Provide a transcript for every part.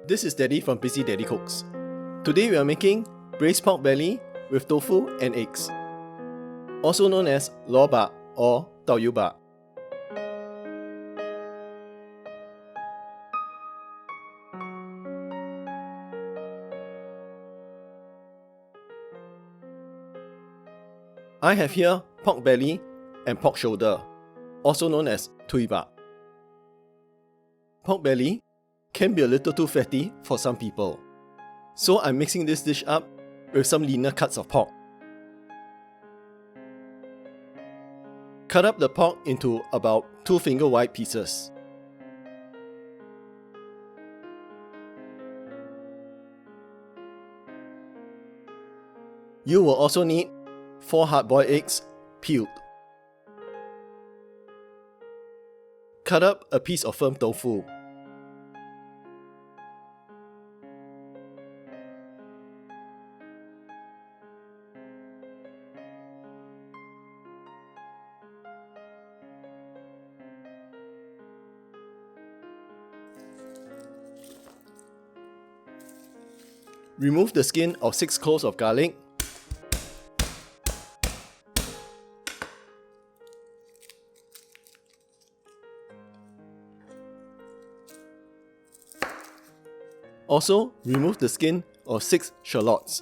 This is Daddy from Busy Daddy Cooks. Today we are making braised pork belly with tofu and eggs, also known as Bak or Tau Yu Bak. I have here pork belly and pork shoulder, also known as twee. Pork belly can be a little too fatty for some people, so I'm mixing this dish up with some leaner cuts of pork. Cut up the pork into about 2 finger wide pieces. You will also need 4 hard-boiled eggs peeled. Cut up a piece of firm tofu. Remove the skin of 6 cloves of garlic. Also, remove the skin of 6 shallots.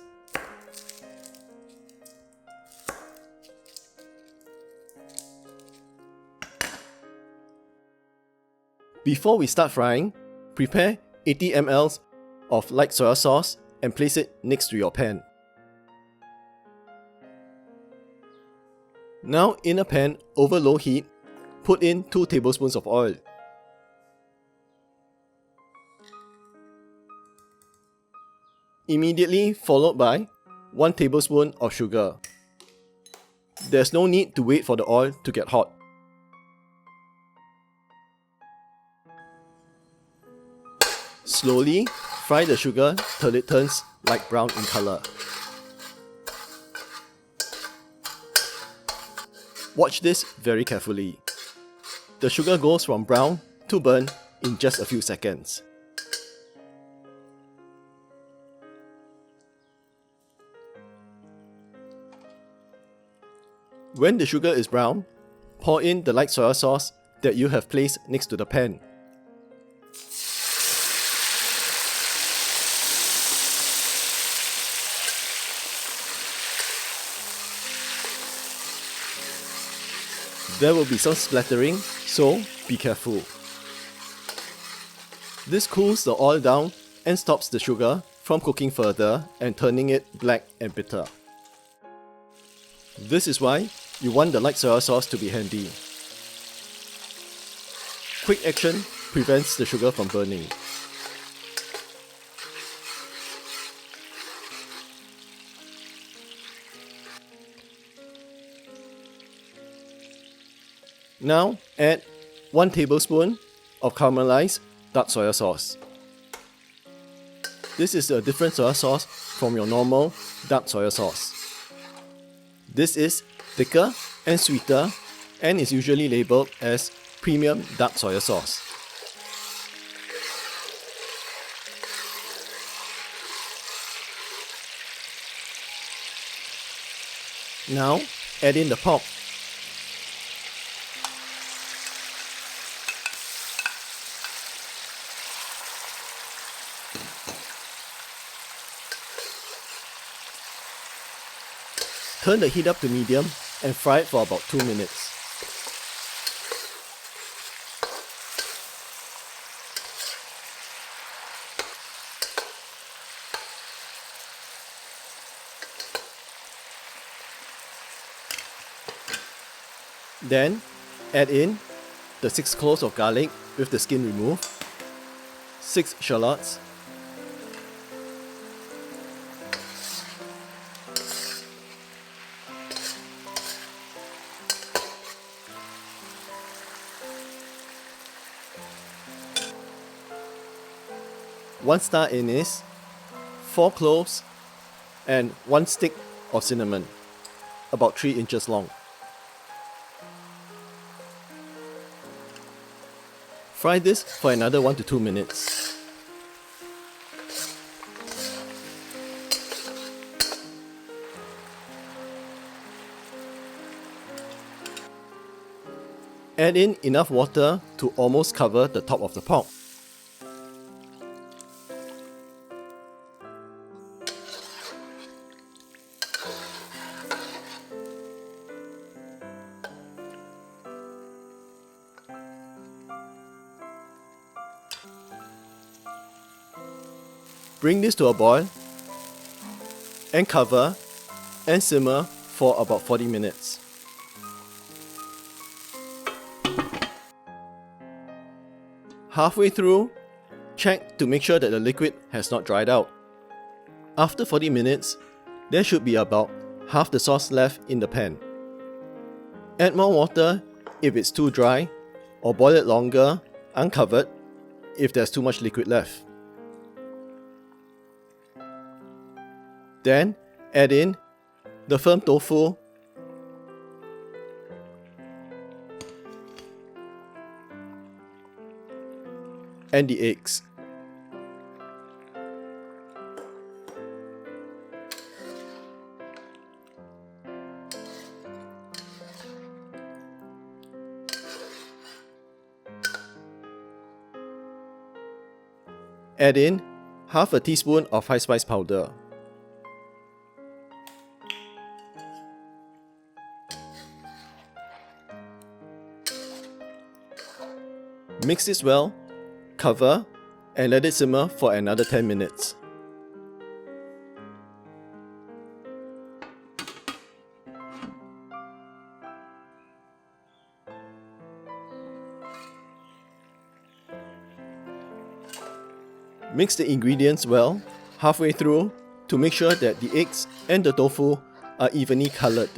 Before we start frying, prepare 80 ml of light soy sauce and place it next to your pan. Now in a pan over low heat, put in 2 tablespoons of oil. Immediately followed by 1 tablespoon of sugar. There's no need to wait for the oil to get hot. Slowly fry the sugar till it turns light brown in color. Watch this very carefully. The sugar goes from brown to burnt in just a few seconds. When the sugar is brown, pour in the light soy sauce that you have placed next to the pan. There will be some splattering, so be careful. This cools the oil down and stops the sugar from cooking further and turning it black and bitter. This is why you want the light soy sauce to be handy. Quick action prevents the sugar from burning. Now add 1 tablespoon of caramelized dark soy sauce. This is a different soy sauce from your normal dark soy sauce. This is thicker and sweeter and is usually labeled as premium dark soy sauce. Now add in the pork. Turn the heat up to medium and fry it for about 2 minutes. Then add in the 6 cloves of garlic with the skin removed, 6 shallots, one star anise, 4 cloves, and 1 stick of cinnamon, about 3 inches long. Fry this for another 1 to 2 minutes. Add in enough water to almost cover the top of the pot. Bring this to a boil and cover and simmer for about 40 minutes. Halfway through, check to make sure that the liquid has not dried out. After 40 minutes, there should be about half the sauce left in the pan. Add more water if it's too dry, or boil it longer, uncovered, if there's too much liquid left. Then add in the firm tofu, and the eggs. Add in half a teaspoon of high spice powder. Mix this well, cover, and let it simmer for another 10 minutes. Mix the ingredients well halfway through to make sure that the eggs and the tofu are evenly colored.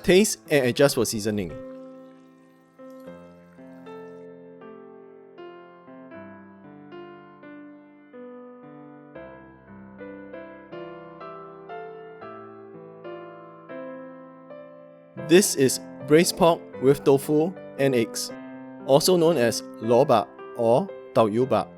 Taste and adjust for seasoning. This is braised pork with tofu and eggs, also known as Bak or Tau Yu Bak.